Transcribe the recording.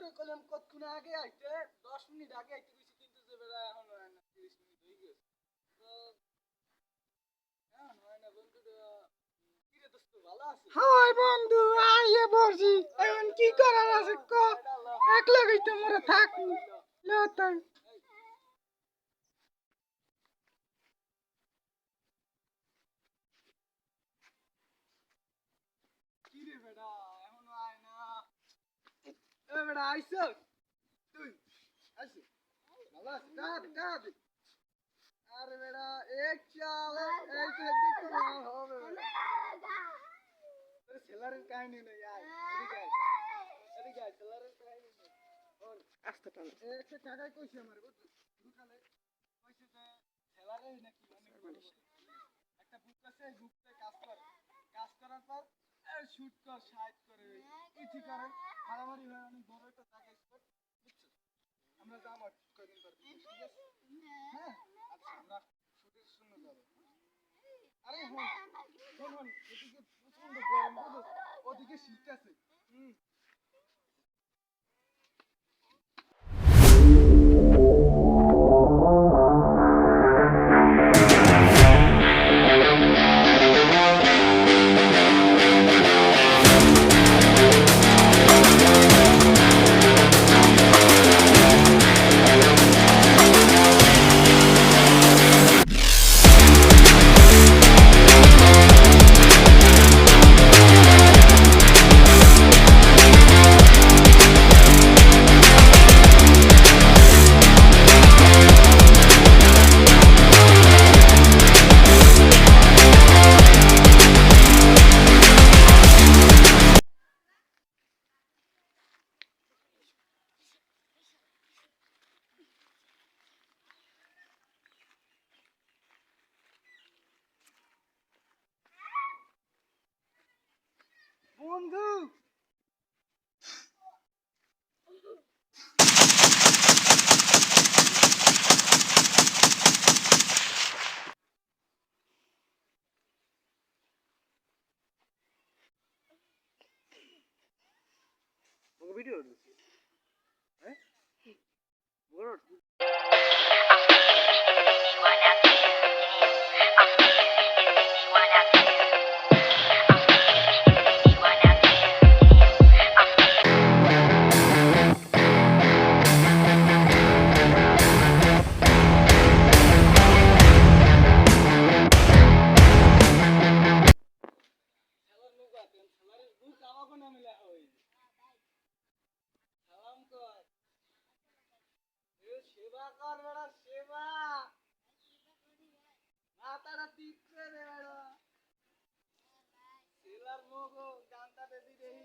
তোরে কইলাম কতক্ষণ আগে আইতে 10 মিনিট আগে আইতে কইছি কিন্তু যে বেড়া এখন হয় না 30 মিনিট হয়ে গেছে তো এখন হয় না বন্ধু কি রে দোস্ত ভালো আছিস হাই বন্ধু আইয়ে বসি এখন কি করার আছে ক এক লাগেই তো মোরে থাক লতাই কি রে বেড়া এখনো আয় না এ বেড়া আইছস তুই আইছিস ভালো আছিস দাঁড়াবি আরে বেড়া এক চাল এই তো দেখতে না হবে বেড়া তোর ছেলারের কাহিনী নেই আয় এদিকে আয় ছেলারের কাহিনী নেই ওর আস্তে টান একটা টাকায় কইছে আমার বুঝছিস দুকালে কইছে যে ছেলারে নাকি অনেক বড় একটা বুক আছে এই বুকতে কাজ করার পর শুট কর সাইড করে ইতি করে মারামারি হয় অনেক বড় একটা টাকা স্পট বুঝছিস আমরা যাম আর কয়দিন পর ঠিক আছে হ্যাঁ আচ্ছা আমরা শুটের জন্য যাব আরে শোন এদিকে প্রচন্ড গরম বুঝছিস ওদিকে শীত আছে বন্ধু ভিডিও হ্যাঁ বড় সেবা কর বেড়া সেবা মাথাটা টিপে রে বেড়া ছেলার মুখ গানটা বেশি দেই